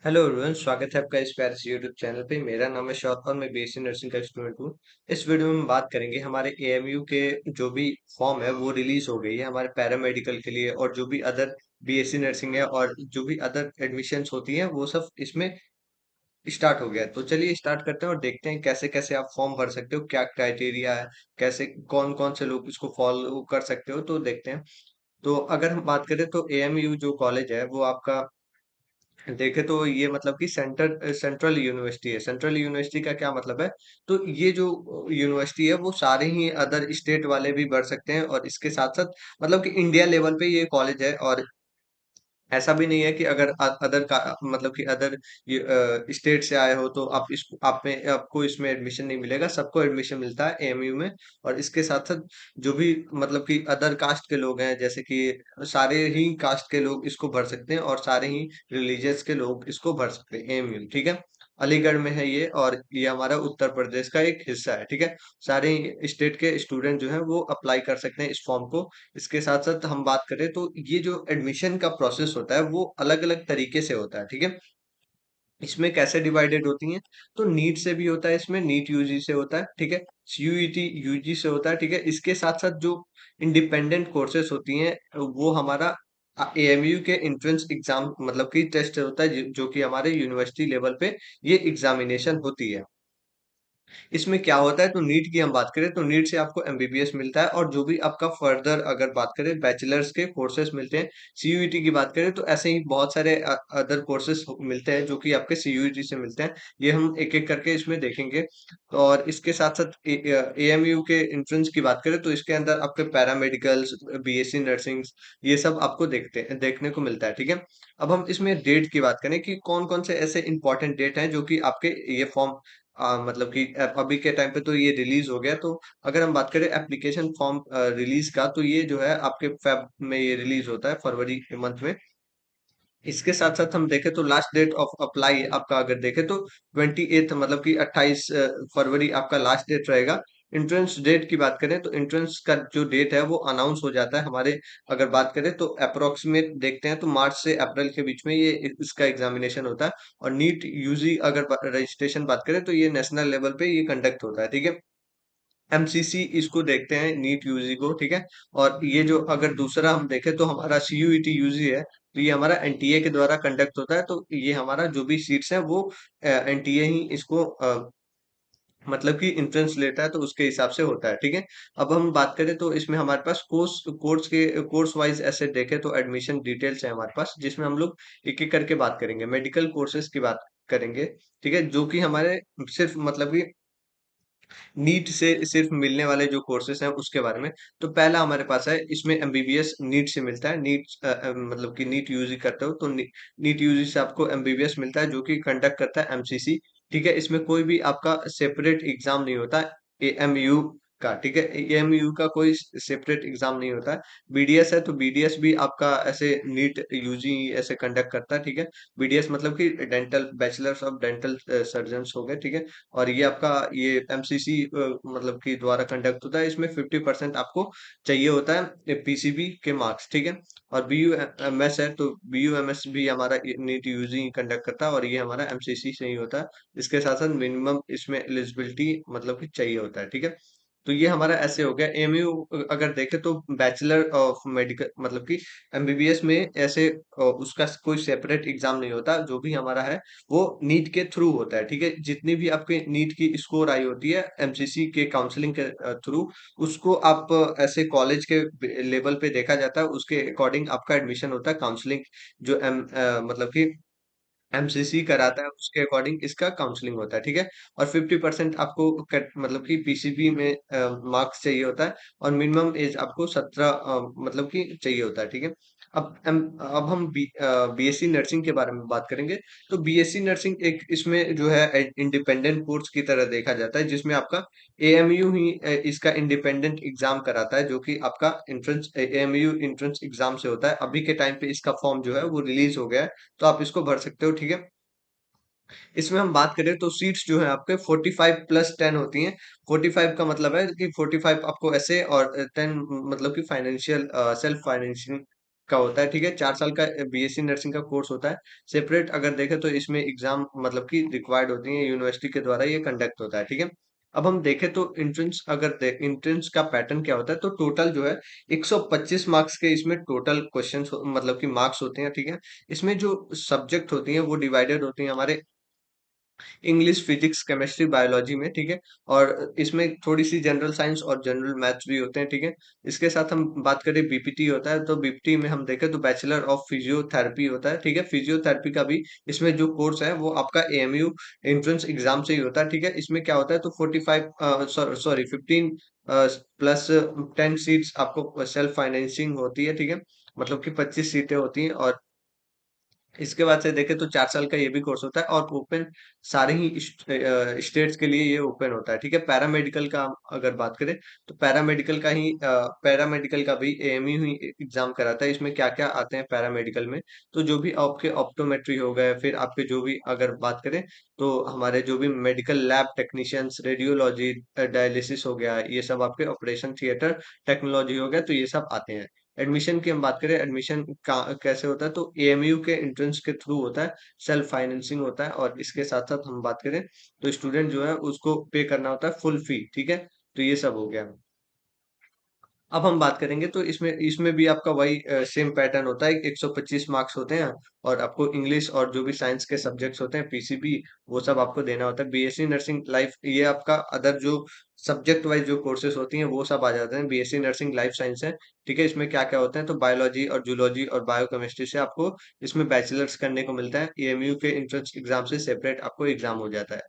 Hello everyone, स्वागत है आपका इस प्यारे से यूट्यूब चैनल पे। मेरा नाम है शौक और मैं बीएससी नर्सिंग का स्टूडेंट हूँ। इस वीडियो में हम बात करेंगे हमारे एएमयू के जो भी फॉर्म है वो रिलीज हो गई है हमारे पैरामेडिकल के लिए, और जो भी अदर बीएससी नर्सिंग है और जो भी अदर एडमिशन्स होती हैं वो सब इसमें स्टार्ट हो गया है। तो चलिए स्टार्ट करते हैं और देखते हैं कैसे कैसे आप फॉर्म भर सकते हो, क्या क्राइटेरिया है, कैसे कौन कौन से लोग इसको फॉलो कर सकते हो, तो देखते हैं। तो अगर हम बात करें तो एएमयू जो कॉलेज है वो आपका देखे तो ये मतलब कि सेंट्रल यूनिवर्सिटी है। सेंट्रल यूनिवर्सिटी का क्या मतलब है? तो ये जो यूनिवर्सिटी है वो सारे ही अदर स्टेट वाले भी बढ़ सकते हैं, और इसके साथ साथ मतलब कि इंडिया लेवल पे ये कॉलेज है। और ऐसा भी नहीं है कि अगर अदर का मतलब कि अदर स्टेट से आए हो तो आपको इसमें एडमिशन नहीं मिलेगा। सबको एडमिशन मिलता है एएमयू में। और इसके साथ साथ जो भी मतलब कि अदर कास्ट के लोग हैं, जैसे कि सारे ही कास्ट के लोग इसको भर सकते हैं, और सारे ही रिलीजियस के लोग इसको भर सकते हैं एएमयू, ठीक है। अलीगढ़ में है ये, और ये हमारा उत्तर प्रदेश का एक हिस्सा है, ठीक है। सारे स्टेट के स्टूडेंट जो है वो अप्लाई कर सकते हैं इस फॉर्म को। इसके साथ साथ हम बात करें तो ये जो एडमिशन का प्रोसेस होता है वो अलग अलग तरीके से होता है, ठीक है। इसमें कैसे डिवाइडेड होती हैं? तो नीट से भी होता है, इसमें नीट यूजी से होता है, ठीक है। यूईटी यूजी से होता है, ठीक है। इसके साथ साथ जो इंडिपेंडेंट कोर्सेस होती हैं वो हमारा एएमयू के एंट्रेंस एग्जाम मतलब कि टेस्ट होता है, जो कि हमारे यूनिवर्सिटी लेवल पे ये एग्जामिनेशन होती है। इसमें क्या होता है, तो नीट की हम बात करें तो नीट से आपको एमबीबीएस मिलता है, और जो भी आपका फर्दर अगर बात करें बैचलर्स के कोर्सेज मिलते हैं। सीयूईटी की बात करें तो ऐसे ही बहुत सारे अदर कोर्सेज मिलते हैं जो कि आपके सीयूईटी से मिलते हैं। ये हम एक एक करके इसमें देखेंगे। और इसके साथ साथ एएमयू के एंट्रेंस की बात करें तो इसके अंदर आपके पैरामेडिकल्स, बीएससी नर्सिंग, ये सब आपको देखने को मिलता है, ठीक है। अब हम इसमें डेट की बात करें कि कौन कौन से ऐसे इंपॉर्टेंट डेट हैं जो कि आपके ये फॉर्म मतलब कि अभी के टाइम पे तो ये रिलीज हो गया। तो अगर हम बात करें एप्लीकेशन फॉर्म रिलीज का, तो ये जो है आपके फेब में ये रिलीज होता है, फरवरी के मंथ में। इसके साथ साथ हम देखें तो लास्ट डेट ऑफ अप्लाई आपका अगर देखें तो 28 मतलब कि 28 फरवरी आपका लास्ट डेट रहेगा। एंट्रेंस डेट की बात करें तो एंट्रेंस का जो डेट है वो अनाउंस हो जाता है हमारे, अगर बात करें तो अप्रोक्सीमेट देखते हैं तो मार्च से अप्रैल के बीच में ये इसका एग्जामिनेशन होता है। और नीट यूजी अगर रजिस्ट्रेशन बात करें तो ये नेशनल लेवल पे ये कंडक्ट होता है, ठीक है। एमसीसी इसको देखते हैं नीट यूजी को, ठीक है। और ये जो अगर दूसरा हम देखें तो हमारा सीयूईटी यूजी है, तो ये हमारा एनटीए के द्वारा कंडक्ट होता है। तो ये हमारा जो भी सीट्स हैं वो एनटीए ही इसको मतलब कि एंट्रेंस लेता है, तो उसके हिसाब से होता है, ठीक है। अब हम बात करें तो इसमें हमारे पास कोर्स वाइज ऐसे देखें तो एडमिशन डिटेल्स है हमारे पास, जिसमें हम लोग एक एक करके बात करेंगे। मेडिकल कोर्सेज की बात करेंगे, ठीक है, जो कि हमारे सिर्फ मतलब कि नीट से सिर्फ मिलने वाले जो कोर्सेज हैं उसके बारे में। तो पहला हमारे पास है, इसमें एमबीबीएस नीट से मिलता है। नीट मतलब कि नीट यूजी करते हो तो नीट यूजी से आपको एमबीबीएस मिलता है, जो कि कंडक्ट करता है एमसीसी, ठीक है। इसमें कोई भी आपका सेपरेट एग्जाम नहीं होता एएमयू का, ठीक है। एएमयू का कोई सेपरेट एग्जाम नहीं होता है। बीडीएस है तो बीडीएस भी आपका ऐसे नीट यूजी ऐसे कंडक्ट करता है, ठीक है। बीडीएस मतलब कि dental bachelors of dental surgeon हो गए, ठीक है। और ये आपका ये एमसीसी मतलब कि द्वारा कंडक्ट होता है। इसमें 50% आपको चाहिए होता है पीसीबी के मार्क्स, ठीक है। और बीयू एमएस है तो बीयू एमएस भी हमारा नीट यूजी कंडक्ट करता है, और ये हमारा एमसीसी से ही होता है। इसके साथ साथ मिनिमम इसमें एलिजिबिलिटी मतलब कि चाहिए होता है, ठीक है। तो ये हमारा ऐसे हो गया एमयू। अगर देखें तो बैचलर ऑफ मेडिकल मतलब कि एमबीबीएस में ऐसे उसका कोई सेपरेट एग्जाम नहीं होता। जो भी हमारा है वो नीट के थ्रू होता है, ठीक है। जितनी भी आपके नीट की स्कोर आई होती है एमसीसी के काउंसलिंग के थ्रू, उसको आप ऐसे कॉलेज के लेवल पे देखा जाता है, उसके अकॉर्डिंग आपका एडमिशन होता है। काउंसलिंग जो मतलब कि एमसीसी कराता है उसके अकॉर्डिंग इसका काउंसलिंग होता है, ठीक है। और 50% आपको मतलब कि पीसीबी में मार्क्स चाहिए होता है, और मिनिमम एज आपको 17 मतलब कि चाहिए होता है, ठीक है। अब हम बीएससी नर्सिंग के बारे में बात करेंगे। तो बीएससी नर्सिंग एक इसमें जो है इंडिपेंडेंट कोर्स की तरह देखा जाता है, जिसमें आपका एएमयू ही इसका इंडिपेंडेंट एग्जाम कराता है, जो कि आपका एंट्रेंस एएमयू एंट्रेंस एग्जाम से होता है। अभी के टाइम पे इसका फॉर्म जो है वो रिलीज हो गया है, तो आप इसको भर सकते हो, ठीक है। इसमें हम बात करें तो सीट्स जो है आपके 45+10 होती हैं। 45 का मतलब है कि 45 आपको ऐसे, और 10 मतलब कि फाइनेंशियल सेल्फ फाइनेंशियल का होता है, ठीक है। 4 साल का बीएससी नर्सिंग का कोर्स होता है। सेपरेट अगर देखें तो इसमें एग्जाम मतलब कि रिक्वायर्ड होती है, यूनिवर्सिटी के द्वारा ये कंडक्ट होता है, ठीक है। अब हम देखें तो एंट्रेंस अगर एंट्रेंस का पैटर्न क्या होता है, तो टोटल जो है 125 मार्क्स के इसमें टोटल क्वेश्चन मतलब कि मार्क्स होते हैं, ठीक है। इसमें जो सब्जेक्ट होती हैं वो डिवाइडेड होती हैं हमारे इंग्लिश, फिजिक्स, केमिस्ट्री, बायोलॉजी में, ठीक है। और इसमें थोड़ी सी जनरल साइंस और जनरल मैथ्स भी होते हैं, ठीक है। इसके साथ हम बात करें बीपीटी होता है, तो बीपीटी में हम देखें तो बैचलर ऑफ फिजियोथेरेपी होता है, ठीक है। फिजियोथेरेपी का भी इसमें जो कोर्स है वो आपका एएमयू एंट्रेंस एग्जाम से ही होता है, ठीक है। इसमें क्या होता है, तो 15 प्लस 10 सीट्स आपको सेल्फ फाइनेंसिंग होती है, ठीक है। मतलब कि 25 सीटें होती हैं। और इसके बाद से देखें तो 4 साल का ये भी कोर्स होता है, और ओपन सारे ही स्टेट्स के लिए ये ओपन होता है, ठीक है। पैरामेडिकल का अगर बात करें तो पैरामेडिकल का भी एएमयू ही एग्जाम कराता है। इसमें क्या क्या आते हैं पैरामेडिकल में, तो जो भी आपके ऑप्टोमेट्री हो गए, फिर आपके जो भी अगर बात करें तो हमारे जो भी medical lab technicians, radiology, dialysis हो गया, ये सब आपके ऑपरेशन थिएटर टेक्नोलॉजी हो गया, तो ये सब आते हैं। एडमिशन की हम बात करें, एडमिशन का कैसे होता है, तो एएमयू के एंट्रेंस के थ्रू होता है, सेल्फ फाइनेंसिंग होता है। और इसके साथ साथ हम बात करें तो स्टूडेंट जो है उसको पे करना होता है फुल फी, ठीक है। तो ये सब हो गया। अब हम बात करेंगे तो इसमें इसमें भी आपका वही सेम पैटर्न होता है, 125 मार्क्स होते हैं। और आपको इंग्लिश और जो भी साइंस के सब्जेक्ट्स होते हैं, पीसीबी, वो सब आपको देना होता है। बीएससी नर्सिंग लाइफ, ये आपका अदर जो सब्जेक्ट वाइज जो कोर्सेज होती हैं वो सब आ जाते हैं। बीएससी नर्सिंग लाइफ साइंस है, ठीक है। इसमें क्या क्या होते हैं, तो बायोलॉजी और जूलॉजी और बायोकेमिस्ट्री से आपको इसमें बैचलर्स करने को मिलता है। एएमयू के एंट्रेंस एग्जाम से सेपरेट आपको एग्जाम हो जाता है।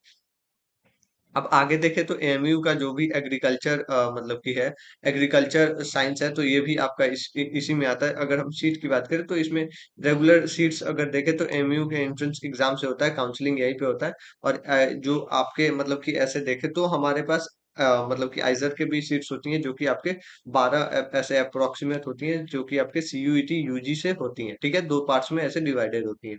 अब आगे देखें तो एएमयू का जो भी एग्रीकल्चर मतलब की है, एग्रीकल्चर साइंस है, तो ये भी आपका इसी में आता है। अगर हम सीट की बात करें तो इसमें रेगुलर सीट्स अगर देखें तो एएमयू के एंट्रेंस एग्जाम से होता है, काउंसलिंग यहीं पे होता है। और जो आपके मतलब कि ऐसे देखें तो हमारे पास मतलब कि आइजर के भी सीट्स होती हैं, जो कि आपके 12 ऐसे अप्रोक्सीमेट होती हैं, जो कि आपके सीयूईटी यूजी से होती हैं, ठीक है। दो पार्ट्स में ऐसे डिवाइडेड होती हैं।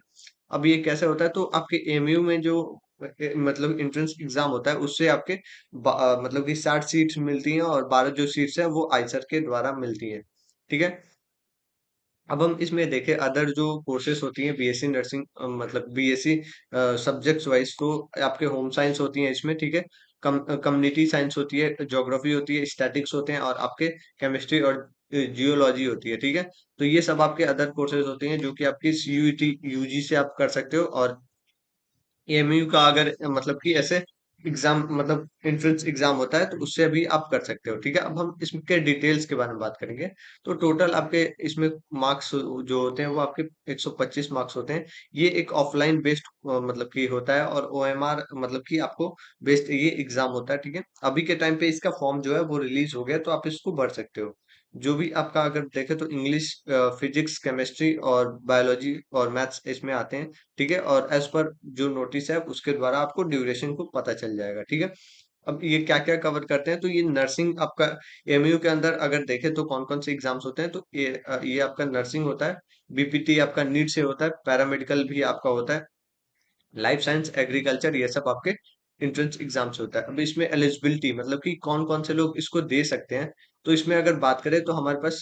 अब ये कैसे होता है, तो आपके एमयू में जो मतलब एंट्रेंस एग्जाम होता है उससे आपके मतलब कि 60 सीट्स मिलती हैं, और 12 जो सीट्स हैं वो आइसर के द्वारा मिलती हैं, ठीक है। अब हम इसमें देखें अदर जो कोर्सेज होती हैं बीएससी नर्सिंग मतलब बीएससी सब्जेक्ट्स वाइज, तो आपके होम साइंस होती हैं इसमें, ठीक है। कम्युनिटी साइंस होती है, ज्योग्राफी होती है, स्टैटिक्स होते हैं, और आपके केमिस्ट्री और जियोलॉजी होती है, ठीक है। तो ये सब आपके अदर कोर्सेज होते हैं जो कि आपकी सीयूईटी यूजी से आप कर सकते हो। और एएमयू का अगर मतलब कि ऐसे एग्जाम मतलब एंट्रेंस एग्जाम होता है तो उससे भी आप कर सकते हो, ठीक है। अब हम इसके डिटेल्स के बारे में बात करेंगे। तो टोटल आपके इसमें मार्क्स जो होते हैं वो आपके 125 मार्क्स होते हैं। ये एक ऑफलाइन बेस्ड मतलब कि होता है, और ओएमआर मतलब कि आपको बेस्ड ये एग्जाम होता है, ठीक है। अभी के टाइम पे इसका फॉर्म जो है वो रिलीज हो गया, तो आप इसको भर सकते हो। जो भी आपका अगर देखें तो इंग्लिश, फिजिक्स, केमिस्ट्री और बायोलॉजी और मैथ्स इसमें आते हैं, ठीक है। और एज पर जो नोटिस है उसके द्वारा आपको ड्यूरेशन को पता चल जाएगा, ठीक है। अब ये क्या क्या कवर करते हैं, तो ये नर्सिंग आपका एमयू के अंदर अगर देखें तो कौन कौन से एग्जाम्स होते हैं, तो ये आपका नर्सिंग होता है, बीपीटी आपका नीट से होता है, पैरामेडिकल भी आपका होता है, लाइफ साइंस, एग्रीकल्चर, ये सब आपके एंट्रेंस एग्जाम से होता है। अब इसमें एलिजिबिलिटी मतलब कि कौन कौन से लोग इसको दे सकते हैं, तो इसमें अगर बात करें तो हमारे पास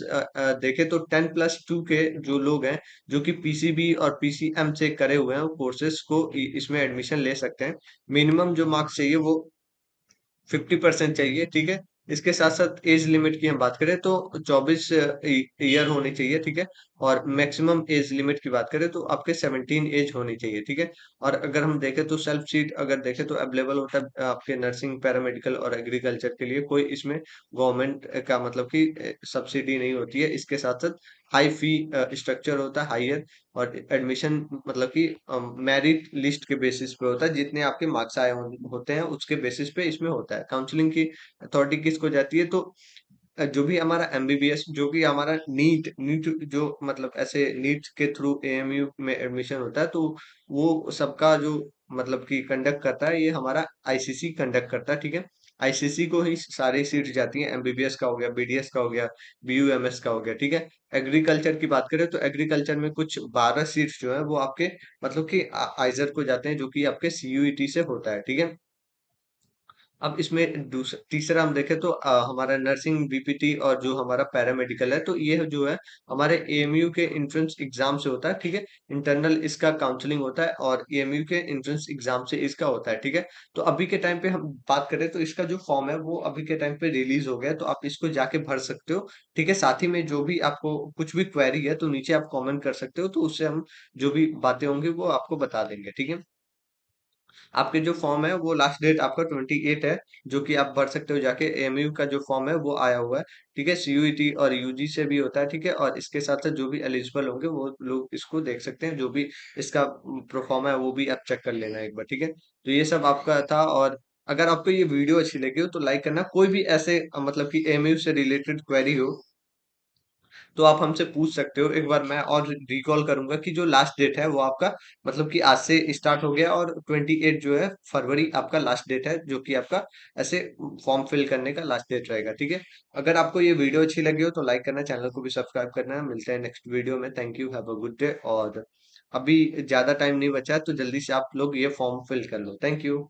देखें तो 10+2 के जो लोग हैं, जो कि पीसीबी और पीसीएम से करे हुए हैं, कोर्सेज को इसमें एडमिशन ले सकते हैं। मिनिमम जो मार्क्स चाहिए वो 50% चाहिए, ठीक है। इसके साथ साथ एज लिमिट की हम बात करें तो 24 ईयर होनी चाहिए, ठीक है। और मैक्सिमम एज लिमिट की बात करें तो आपके 17 एज होनी चाहिए, ठीक है। और अगर हम देखें तो सेल्फ सीट अगर देखें तो अवेलेबल होता है आपके नर्सिंग, पैरामेडिकल और एग्रीकल्चर के लिए। कोई इसमें गवर्नमेंट का मतलब कि सब्सिडी नहीं होती है। इसके साथ साथ हाई फी स्ट्रक्चर होता है, हायर। और एडमिशन मतलब कि मेरिट लिस्ट के बेसिस पे होता है, जितने आपके मार्क्स आए होते हैं उसके बेसिस पे इसमें होता है। काउंसलिंग की अथॉरिटी किसको जाती है, तो जो भी हमारा एमबीबीएस, जो कि हमारा नीट नीट जो मतलब ऐसे नीट के थ्रू एएमयू में एडमिशन होता है, तो वो सबका जो मतलब कि कंडक्ट करता है, ये हमारा आईसीसी कंडक्ट करता है, ठीक है। आईसीसी को ही सारी सीट जाती हैं, एमबीबीएस का हो गया, बीडीएस का हो गया, बीयूएमएस का हो गया, ठीक है। एग्रीकल्चर की बात करें तो एग्रीकल्चर में कुछ 12 सीट्स जो है वो आपके मतलब कि आइजर को जाते हैं, जो कि आपके सीयूईटी से होता है, ठीक है। अब इसमें तीसरा हम देखें तो हमारा नर्सिंग बीपीटी और जो हमारा पैरामेडिकल है, तो ये जो है हमारे एएमयू के एंट्रेंस एग्जाम से होता है, ठीक है। इंटरनल इसका काउंसलिंग होता है और एएमयू के एंट्रेंस एग्जाम से इसका होता है, ठीक है। तो अभी के टाइम पे हम बात करें तो इसका जो फॉर्म है वो अभी के टाइम पे रिलीज हो गया है, तो आप इसको जाके भर सकते हो, ठीक है। साथ ही में जो भी आपको कुछ भी क्वेरी है तो नीचे आप कमेंट कर सकते हो, तो उससे हम जो भी बातें होंगी वो आपको बता देंगे, ठीक है। आपके जो फॉर्म है वो लास्ट डेट आपका 28 है, जो कि आप भर सकते हो जाके। एएमयू का जो फॉर्म है वो आया हुआ है, ठीक है। सीयूईटी और यूजी से भी होता है, ठीक है। और इसके साथ साथ जो भी एलिजिबल होंगे वो लोग इसको देख सकते हैं, जो भी इसका प्रोफॉर्मा है वो भी आप चेक कर लेना एक बार, ठीक है। तो ये सब आपका था। और अगर आपको ये वीडियो अच्छी लगी हो तो लाइक करना। कोई भी ऐसे मतलब कि एएमयू से रिलेटेड क्वेरी हो तो आप हमसे पूछ सकते हो। एक बार मैं और रिकॉल करूंगा कि जो लास्ट डेट है वो आपका मतलब कि आज से स्टार्ट हो गया, और 28 जो है फरवरी आपका लास्ट डेट है, जो कि आपका ऐसे फॉर्म फिल करने का लास्ट डेट रहेगा, ठीक है। अगर आपको ये वीडियो अच्छी लगी हो तो लाइक करना, चैनल को भी सब्सक्राइब करना। मिलते हैं नेक्स्ट वीडियो में। Thank you, have a good day. और अभी ज्यादा टाइम नहीं बचा है, तो जल्दी से आप लोग ये फॉर्म फिल कर लो। Thank you.